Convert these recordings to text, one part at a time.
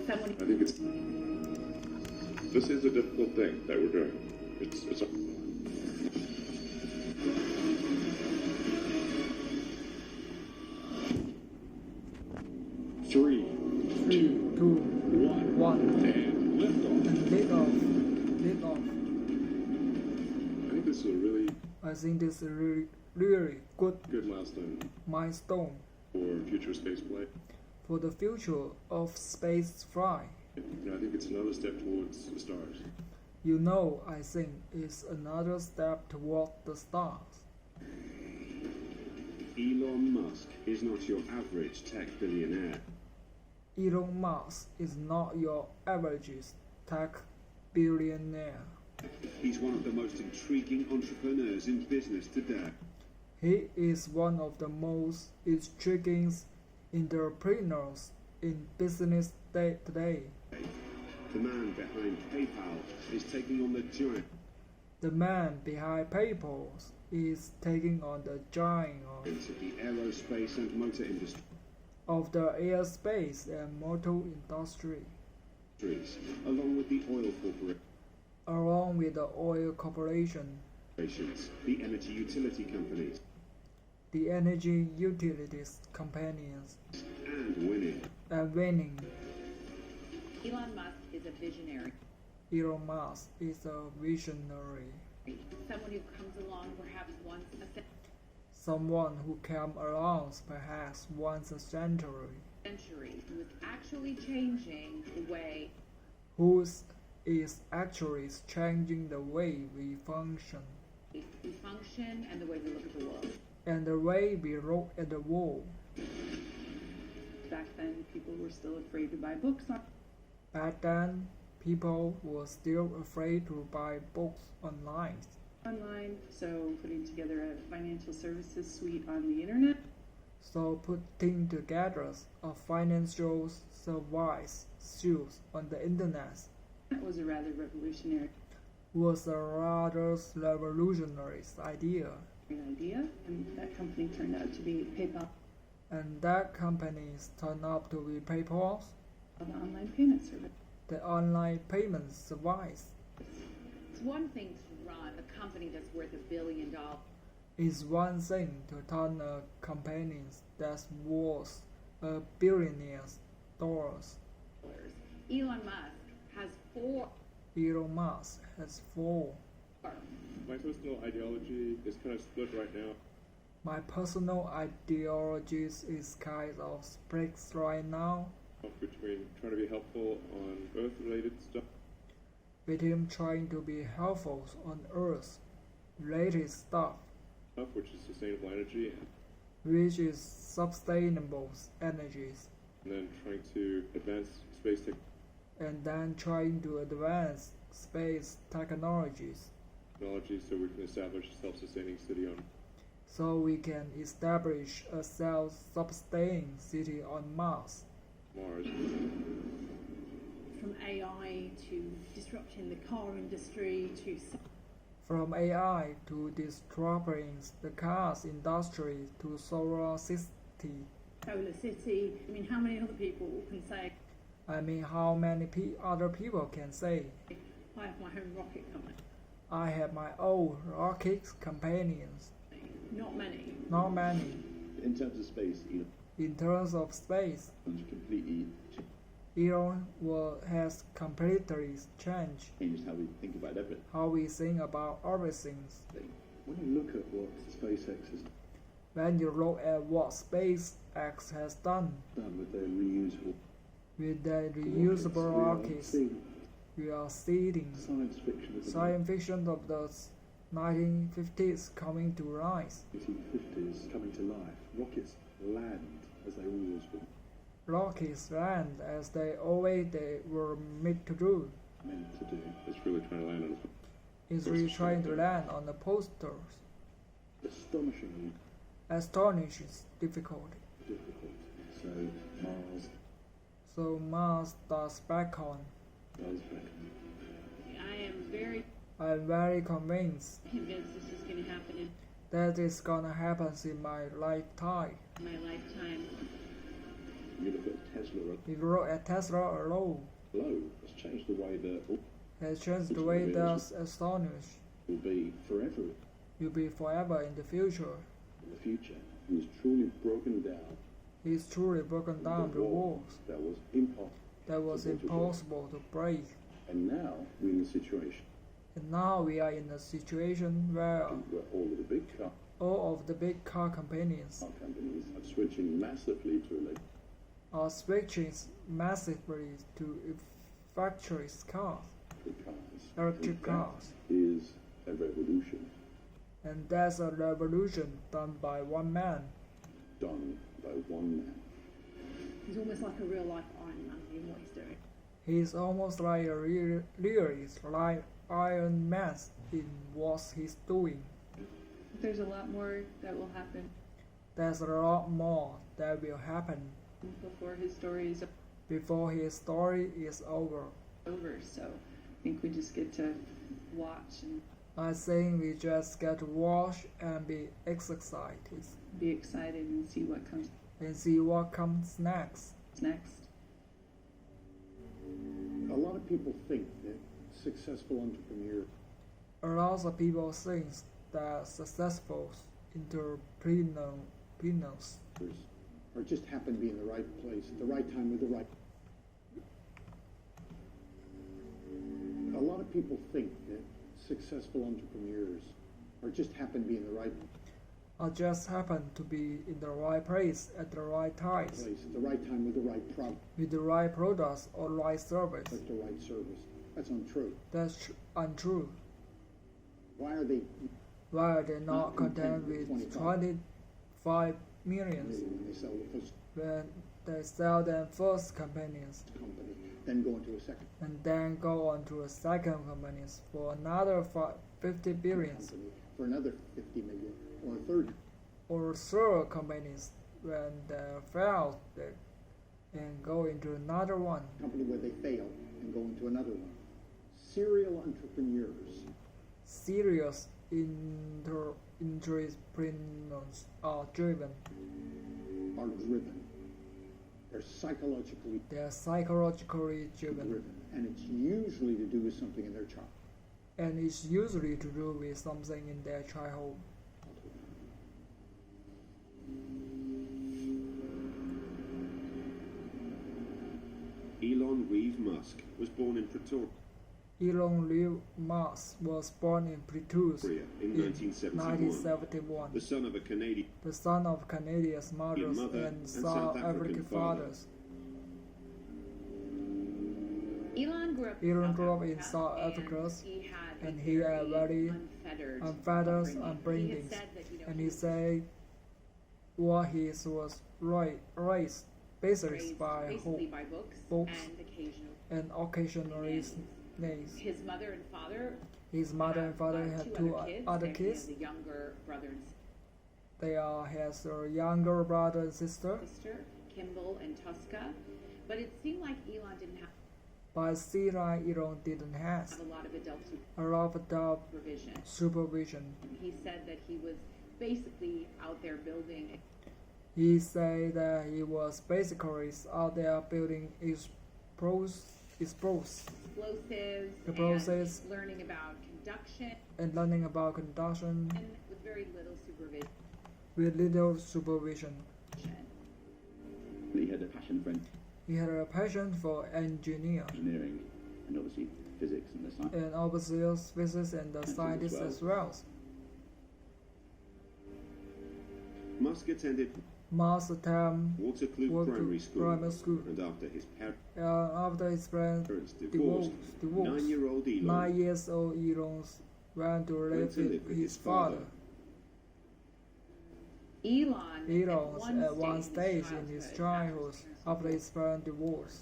someone. I think this is a difficult thing that we're doing. It's a 3, 2, 1, and lift off. Lift off. I think this is a really I think this is a really good milestone milestone for future space flight. for the future of space flight. I think it's another step towards the stars. I think it's another step toward the stars. Elon Musk is not your average tech billionaire. Elon Musk is not your average tech billionaire. He's one of the most intriguing entrepreneurs in business today. He is one of the most intriguing entrepreneurs in business today. The man behind PayPal is taking on the giant The man behind PayPal is taking on the giant of the aerospace and motor industries, of the airspace and motor industry, along with the oil corporation, the energy utility companies, the energy utilities companies, and winning. Elon Musk is a visionary. Elon Musk is a visionary. Someone who comes along perhaps once a Someone who came along perhaps once a century, who is actually changing the way who is actually changing the way we function we function and the way we look at the world. and the way we look at the world. Back then, people were still afraid to buy books Back then, people were still afraid to buy books online. online, so putting together a financial services suite on the internet So putting together a financial service suite on the internet was a rather revolutionary was a rather revolutionary idea, idea, and that company turned out to be PayPal, and that companies turned out to be PayPal, the online payment service. the online payment service. It's one thing to run a company that's worth $1 billion. It's one thing to turn a company that's worth $1 billion. Elon Musk has 4. Elon Musk has 4. My personal ideology is kind of split right now. My personal ideology is kind of split right now Between trying to be helpful on Earth-related stuff, between trying to be helpful on Earth related stuff, which is sustainable energy, which is sustainable energies, and then trying to advance space and then trying to advance space technology technology so we can establish a self-sustaining city on so we can establish a self-sustaining city on Mars. Mars. From AI to disrupting the car industry to From AI to disrupting the cars industry to solar city. solar city. I mean, how many other people can say, How many other people can say, I have my own rocket company? I have my own rocket companions? Not many. Not many. In terms of space, In terms of space, completely Elon has completely changed changed how we think about everything. how we think about everything. When you look at what SpaceX has When you look at what SpaceX has done done with their reusable with the reusable rockets, we are seeing science fiction of the science fiction of the 1950s coming to rise. 1950s coming to life. Rockets land as they always were Rockets land as they were made to do. meant to do. It's really trying to land on It's really trying to land on the posters. Astonishingly Astonishes difficult. difficult. So Mars So Mars does back on. does beckon. I'm very convinced convinced this is going to happen in that it's gonna happen in my lifetime. my lifetime. You look at Tesla If you look at Tesla alone, has changed the way that has changed the way that's astonished. will be forever You'll be forever in the future. in the future. He's truly broken down He's truly broken down the walls that was impossible. that was impossible to break. And now we're in a situation And now we are in a situation where where all of the big car companies car companies are switching massively to are switching massively to factory cars, electric And cars. that is a revolution And that's a revolution done by one man. done by one man. He's almost like a real-life Iron Man in what he's doing. He's almost like a realist, like Iron Man in what he's doing. There's a lot more that will happen There's a lot more that will happen before his story is before his story is over. over. So I think we just get to watch and I think we just get to watch and be excited be excited and see what comes and see what comes next. next. A lot of people think that successful entrepreneurs A lot of people think that successful entrepreneurs are just happen to be in the right place at the right time with the right. A lot of people think that successful entrepreneurs are just happen to be in the right I just happen to be in the right place at the right time place at the right time with the right product, with the right products or right service. with the right service. That's untrue. That's untrue. Why are they Why are they not content with 25 millions when they sell the first when they sell their first companies company, then go into a second and then go on to a second companies for another 50 billions company for another 50 million or 30? or third companies when they fail and go into another one. Company where they fail and go into another one. Serial entrepreneurs Serious entrepreneurs are driven. are driven. They're psychologically They are psychologically driven, driven, and it's usually to do with something in their childhood. and it's usually to do with something in their childhood. Elon.Musk was born in Pretoria Elon.Musk was born in Pretoria in in 1971, the son of a Canadian the son of Canadian mothers mother and South African fathers. Elon grew up in South Africa, and he had very unfettered upbringing, and he said what he was raised basically by books and occasionally names. His mother and father His mother and father had two other and kids. He has a younger brother and They has a younger brother and sister. Kimball and Tuska. But it seemed like Elon didn't have But see, like Elon didn't have a lot of adult a lot of adult supervision. supervision. He said that he was basically out there building He said that he was basically out there building explosives explosives The process. and learning about conduction and learning about conduction and with very little supervision. with little supervision. He had a passion for He had a passion for engineering and obviously physics and the science. and obviously physics and the scientists as well. Musk attended Musk attended Waterkloof Primary School, primary school. and after his After his parents parents divorced, divorced, 9-year-old Elon 9 years old Elon went to live with his father. Elon at one stage in his childhood, after his parents divorced,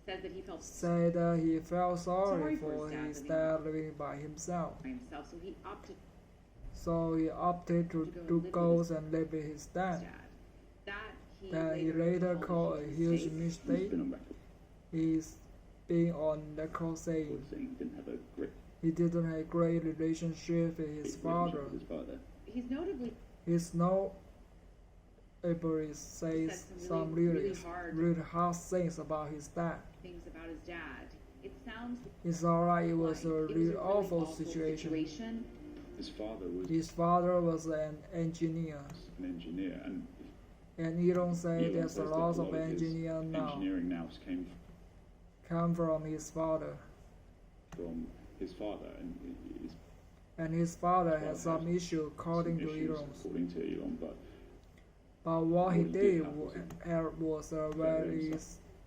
said that he felt said he felt sorry for his dad living by himself. by himself, so he opted So he opted to go and live with his dad. That he later called a huge He's mistake. been on record He's being on record saying saying he didn't have a great he didn't have a great relationship with his father. relationship with his father. He's notably He's no Avery He says said some really hard really hard things about his dad. things about his dad. It sounds It's alright, it was like a it was really a awful situation. His father was His father was an engineer, an engineer, and and Elon said Elon there's a says that lot of his engineer now engineering now come from his father, from his father, and his father had Father some has issue according some to issues, Elon. according to Elon, But what he what he did did have was a very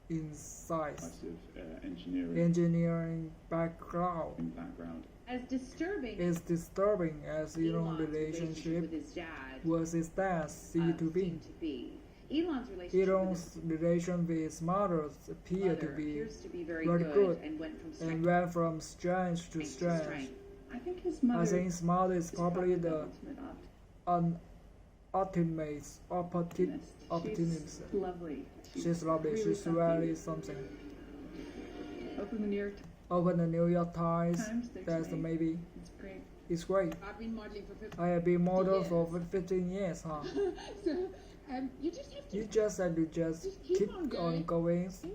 incisive massive engineering engineering background. background. as disturbing It's disturbing as Elon's Elon's relationship with relationship his dad with his dad seemed to be. seemed to be. Elon's relationship Elon's relation with his mother with his appeared to mother be appears to be very very good, good and went from and strength went from strength to to strength. strength. I think his I mother think his mother is probably the ultimate ultimate optimist. optimist. She's lovely. She's lovely. really She's something. really something. Open the New York Open the New York Times. Times. There's That's me. maybe. It's great. It's great. I've been modeling for 50 I have been model years. for 15 years, huh? So you just have to You just have to just keep on going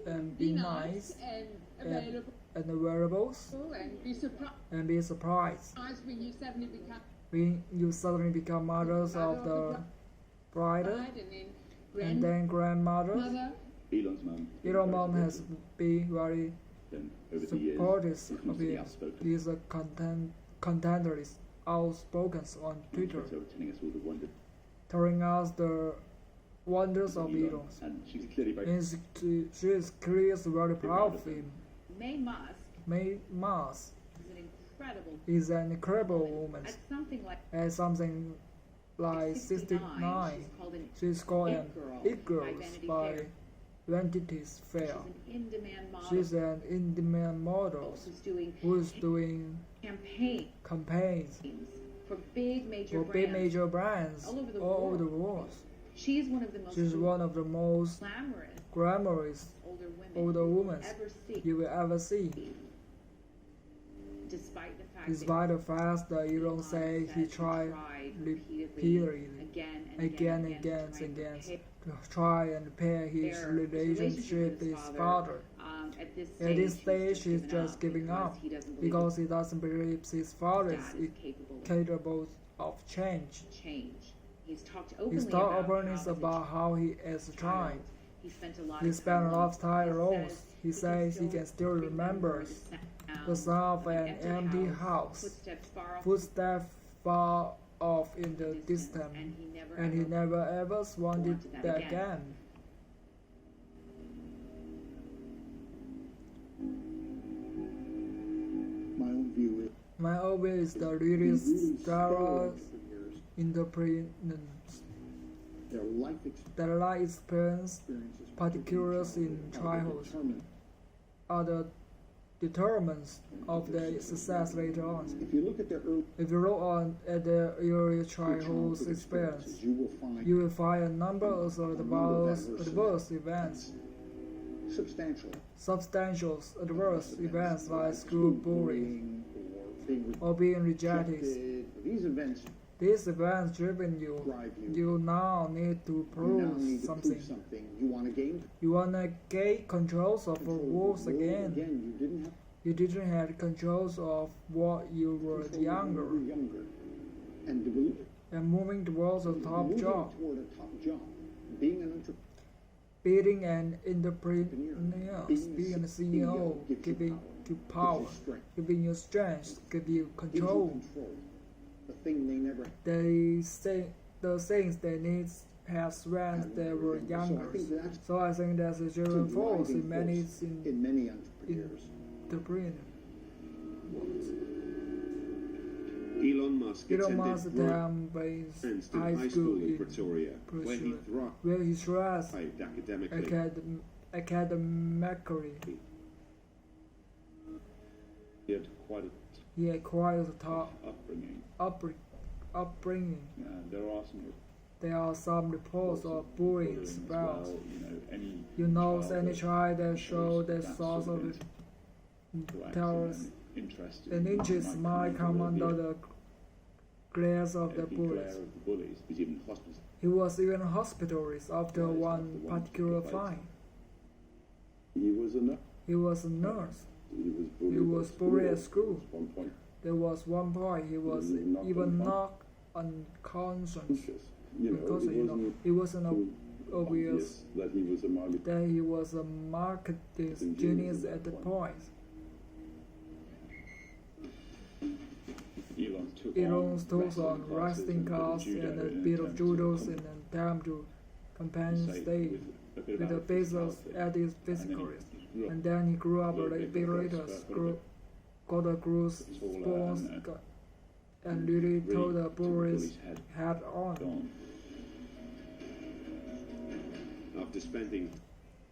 and be nice and and- available and the wearables and be surprised and be surprised when you suddenly become when you suddenly become mothers of the bride bride and then and then grandmothers. grandmother. Elon's mum. Elon mom has been very Then over the years, supportive he's of constantly him. outspoken. He's a contenders outspoken on Twitter, telling us all the wonder telling us the wonders of Elon, Elon. and she's clearly very And she is clearly very proud of him. May Musk May Mars is an incredible is an incredible woman. at something like At something like 69, she's called an it girls by Vanity Fair. She's an in-demand model She's an in-demand model who's doing who's doing campaigns campaigns for big major for brands. big major brands all over the all over world. the world. She's one of the most She's one of the most glamorous glamorous older women ever see, you will ever see. despite the fact Despite the fact that Elon said he tried repeatedly again to try and repair his their relationship with his father. at this stage he's just giving up because he doesn't believe his father is capable of change. He's talked He's talked openly about how he is trying. He spent a lot of time alone. He says he can still remember the sound of an empty house, footsteps far off in the distance, and he never ever wanted that again. My own view is the really stellar independence. Their life experience, particulars in childhood, are the determinants of their success later on. If you look at their early If you look at their early childhood experience, you will find a number of adverse events, substantial adverse events like school bullying or being rejected. These events driven you. You now need to prove something. You want to gain controls of the rules again. You didn't have controls of what you were younger. And moving towards a top job. Being an entrepreneur, being a CEO, giving you power, giving you strength, give you control. They say the things they need have when they were younger. So I think that's a driving force in many entrepreneurs. Elon Musk Elon Musk attended attended Princeton high school in Pretoria, where he thrived thrived academically. academically. He had quite He had quite a tough upbringing. There are some reports of bullying about. well, any child that show that sort of terrorist and interest might come under the glares of the bullies. He's even He was even hospitalized after Right, one after one particular particular fight. He was a nurse. He was a nurse. He was bullied at school. At one point. There was one point he was even knocked unconscious. You know, Because it wasn't obvious that he was a market. that he was a marketing genius at the point. Elon took on wrestling class and a bit of judos and then time to companion stay with the basis at his physically. And then he grew up a bit later, got a cruise sports, and really told the bullies head on. After spending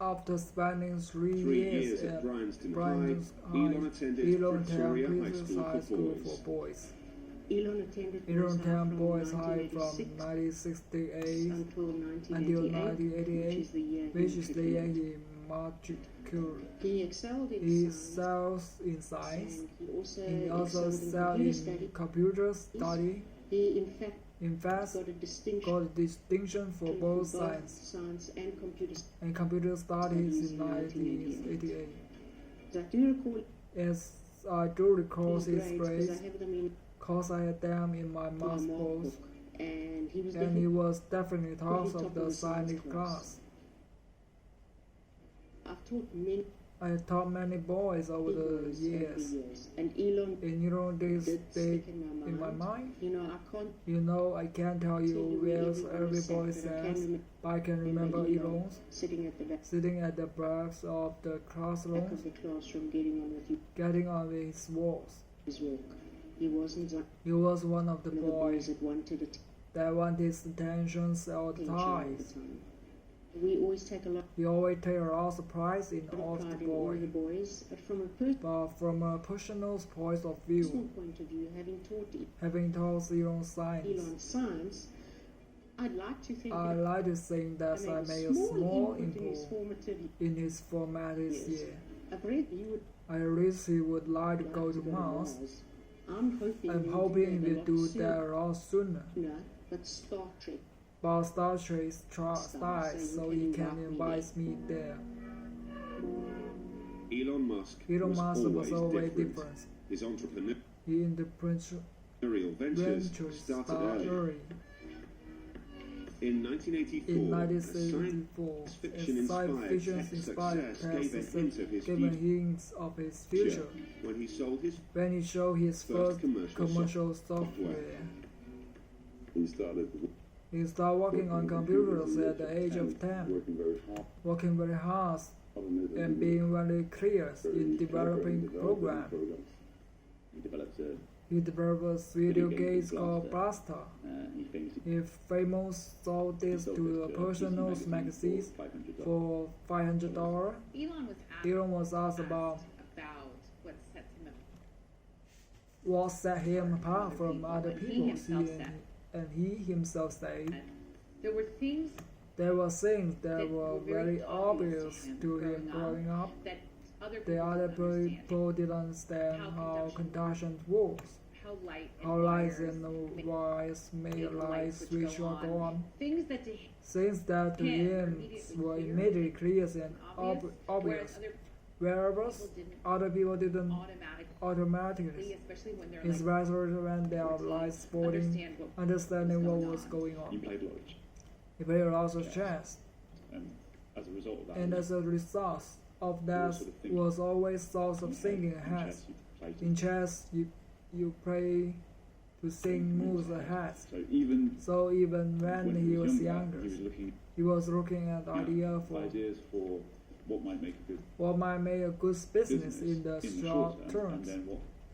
After 3 3 years years at Bryanston High, Bryanston Elon attended Elon Pretoria attended High School for for boys. boys. Elon attended Elon Boys High attended from Boys High from 1986 1968 until until 1988, 1988, which is the year he matriculated. He excelled He in science, excels in science. and He also excelled in excelled in computer study. He, in fact, In fact, got a distinction got a distinction for both science and computer studies. and computer studies in 1988. I do recall As I do recall his his grades because grades, I have them in cause I had them in my my math mock books, book, and he was and he definitely was definitely top top of the of the science science class. I've taught many I have taught many boys over the boys over the years, years, and Elon and you know this did stick stick in my mind. You know, I can't You know, I can't tell tell you you where where every boy sat, but I says, can but I can remember Elon's sitting at the back sitting at the backs of the classroom, of the classroom, getting on with getting on with his walls. his work. He wasn't one He was one of the of the boys boys that wanted that wanted his attention all the attention all time. the time. We always take a lot He always take a lot of surprise in all of of the pride in all boys. the boys, but from a But from a personal point of personal view, point of view, having taught having taught Elon science, Elon science, I'd like to think I that like to think that I made a small input in his input formative in his formative Yes. year. I've read you would I really would like to like go to to Mars. I'm hoping I'm you'll hoping do we do that that a lot sooner. sooner, but Star Trek. But Star Trek starts, so so you he can can invite invite me there. Elon Musk Elon Musk was always different. different. His entrepreneurial He entrepreneurial ventures ventures started started early. early. In 1984, In a 1974, science a fiction science fiction inspired inspired success gave a test hint of his gave a future hint of his future when he sold his when he showed his First first commercial commercial software. software. He started He started working on computers at the age of 10, working very hard working very hard on it, and being very clear in developing programs. He developed He developed a video Video game game called called Blaster. he famously He famous sold this to a personal magazine for $500. Elon was asked, Elon was asked about what sets him apart. what set him apart from other And he people. himself said. And he himself said There were things there were things that that were were very very obvious obvious to him growing up. that other The people other didn't understand. people didn't understand How how conduction conduction works, How light and how lights wires and make wires make the light light switch or go on. Things that to him Things that to Him him immediately were clear immediately clear and obvious, obvious, whereas whereas people didn't other people didn't automatically, automatically, especially when they're especially when they are light sporting, understanding what was going He on. played a lot of He played a lot of chess, and as a result of that, and as a result of that sort of thinking. was always thoughts of thinking ahead. In chess, you play to think moves ahead. So even So even when he was younger, he was looking he was looking at at idea for ideas for what might make a good what might make a good business in the short term, terms,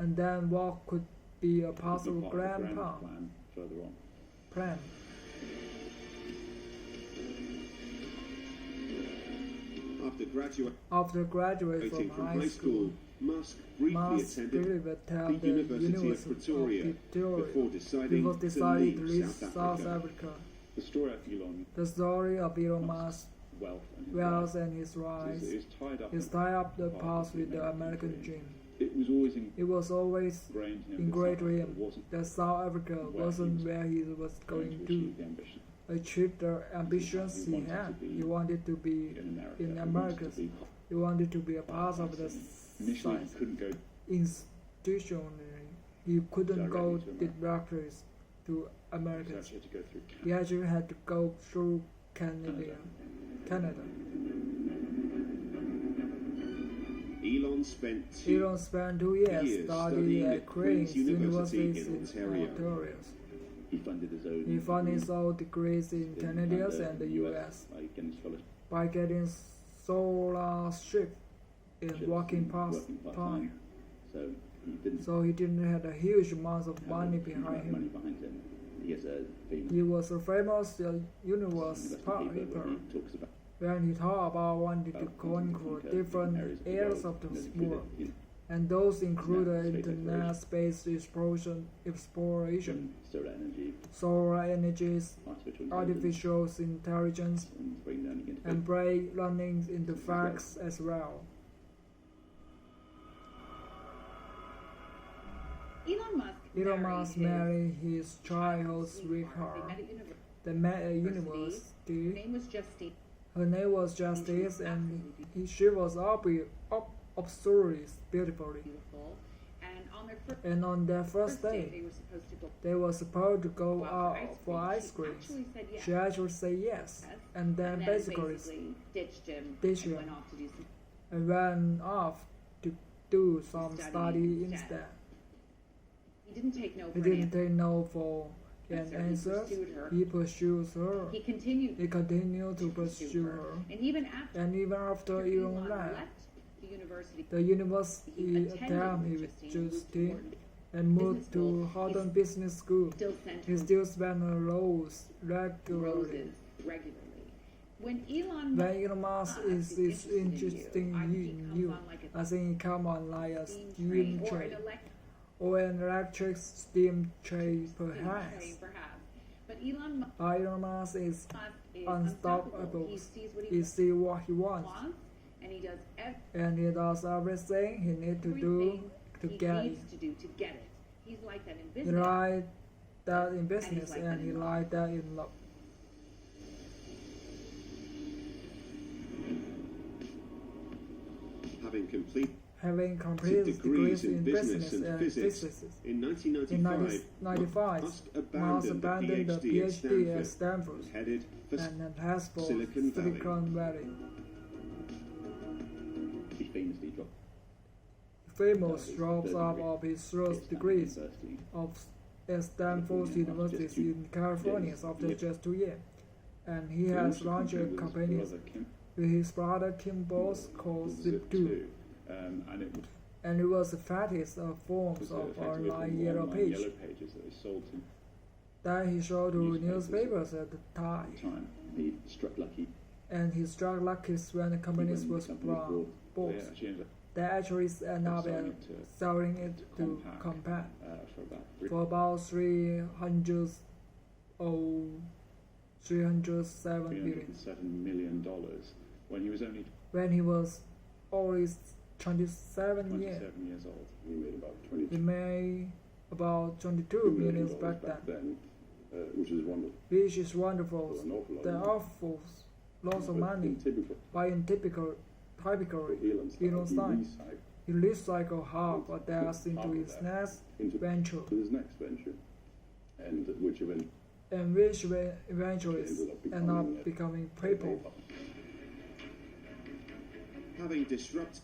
and then what what could be a could be possible part of the grand plan further on. plan. After graduating After graduating from from high school, Musk briefly Musk attended briefly attended the the University of Pretoria before deciding to to leave leave South Africa. The story of Elon The story of Elon Musk's wealth and his wealth and his rise is tied up is tied up the past with the American dream. It was always It was always ingrained in ingrained to him wasn't that South Africa wasn't where he was going to to, achieve the ambition. achieve the ambitions he had. He wanted to be in America. He wanted to be a part of the Initially, he science couldn't go institution. He couldn't go Directly to directly to he America. actually had to go through He actually had to go through Canada. Elon spent Elon spent 2 years years studying studying at at Queen's Queen's University University in in Ontario. Ontario. He funded his own. He found his own degrees in Canada and the US Like getting scholarship by getting scholarship in working part-time. part-time. So he didn't So he didn't have a huge amount of have money a huge amount behind of him. money behind him. He has a famous He was a famous universe investment paper paper where he talks about when he talked about wanting to conquer different areas of the world, and those included internet, space exploration, solar energy, solar energies, artificial artificial intelligence, intelligence, and brain learning into and brain learning into facts as well. Elon Musk married his childhood They sweetheart. met at university. They met at Her university. name was Justine. Her name was Justice, and she was absolutely beautifully. Beautiful. And on their first, And on their first day, day, they were supposed to go they were supposed to go out for ice cream. She actually said yes, and then basically ditched him ditched and him. went off to do some. and ran off to do some Study study instead. instead. He didn't take no He for an didn't take no for an answer. answer. He pursued her. He pursues her. He continued He continued to pursue her. And even after And even after Elon left, the university, the university attended with Justine and moved to Harvard Business School. still sent He her still spent a rose regularly. roses regularly. When Elon When Elon Musk is interesting I think he in comes you, on like a I think it come on like a steam steam train or train an electric or an electric steam train train, perhaps. perhaps. But Elon Musk Elon Musk is is unstoppable. He sees what He he see what he wants, wants, and he does and he does everything he need to do everything to he get it. needs to do to get it. He's like that in He business. like that in business like and that he in love. like that in love. Having completed Having degrees degrees in in business business and physics, physics, in in 1995, 1995, Musk Musk abandoned the PhD at Stanford headed for and then has for Silicon Valley. he famously dropped Famous drops out of his first degrees university. of at Stanford University in California after just 2 years, and he has launched a company with his brother Kim Boss called Zip2, And it was and it was the fattest of forms of effectively online from yellow online page yellow pages that they sold to that he showed to Newspapers newspapers at the at the time, time. He struck lucky. and he struck lucky when the companies when the was company bought. They actually ended up They actually end up selling at it to selling it to Compaq. Compaq for about for about 307 billion $307 million when he was only when he was always 27 years. 27 years old. He made about He 22 made about 22 million million dollars back then, which is wonderful. which is wonderful. For an awful lot There of are lots of But money, in typical but in typically Elon Elon's style, time, he he recycled half of that into half of his that next into venture, his next venture, and which eventually and which eventually end up becoming becoming PayPal. having disrupted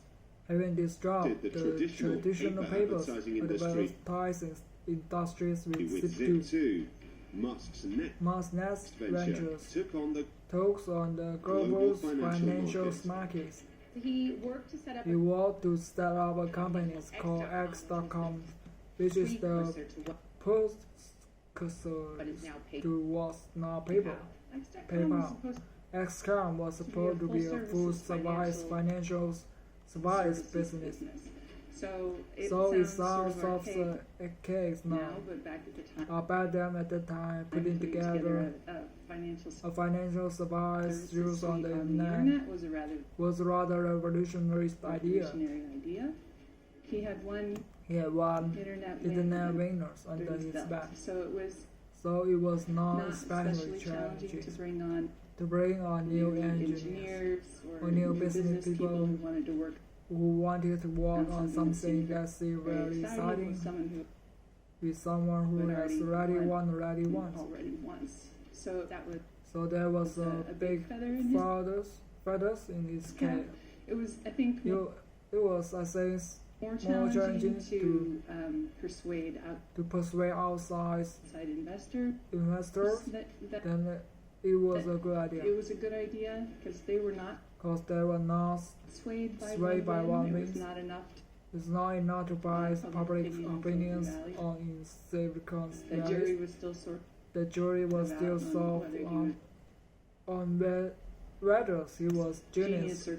Having disrupted the the traditional traditional paper papers advertising with industry industries with with Zip2. Zip2, Musk's next Musk's next venture ventures took on the talks on the global Global financial financial markets. markets. He worked to set up He worked to start up a company called X.com, which is the precursor to what precursor but is now paid to what's now PayPal. X.com was supposed X.com was supposed to be a full service financial service business. So it So it sounds sounds sort of of archaic the case now, now. but back at the time, About them at the time, putting together a financial a financial service services used on suite the on the internet internet was a rather was a rather revolutionary idea. revolutionary idea. He had one He had one internet internet win winners under his belt. back. So it was So it was not not especially challenging challenging to bring on new engineers or or new new business people people who wanted to work who wanted to work on something seemed that seemed very exciting with with someone who But has already already won. already once. So that was So there was a big feather in his feathers in his cap. cap. It was, I think, It was, I think, more challenging challenging to persuade outside outside investors investors. that Then it was a good idea it was a good idea because they were not because they were not swayed by one one wind. It was not enough It's not enough to buy public opinions value. on insignificant The values. jury was still sort The jury was about still on soft whether he on whether he was genius or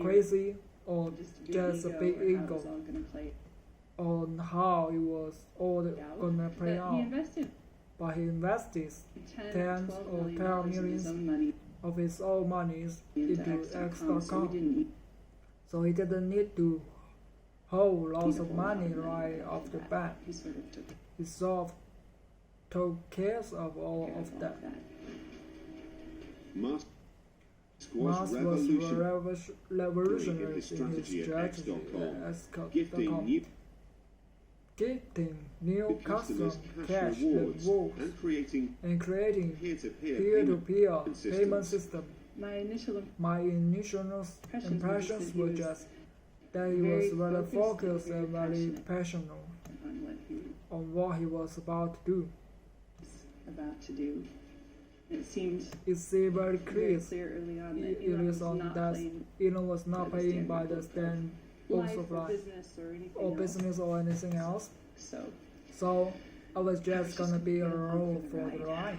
crazy or just a big or how it ego was all going to play on how it was all out. gonna play But he out. invested But he invested 10 tens or or 12 12 million millions of his own money of his own monies into X.com, so X.com. he didn't need So he didn't need to hold lots a of whole lot money of money right off the that. bat. He sort of took He sort of took care of all care of all that. Musk Musk was revolutionary in his strategy at strategy X.com, at X.com, gifting gifting new customers cash rewards rewards and creating and creating peer-to-peer peer-to-peer payment payment systems. system. my initial My initial impressions were just that he was very focused and very passionate on what he on what he was about to do. was about to do. It seemed It seemed very very clear clear early on that it Elon is was on not that playing Elon was not by the playing by the standard rules life of or life business or anything or else. business or anything else. So So I was just gonna be a gonna role go for the ride. ride.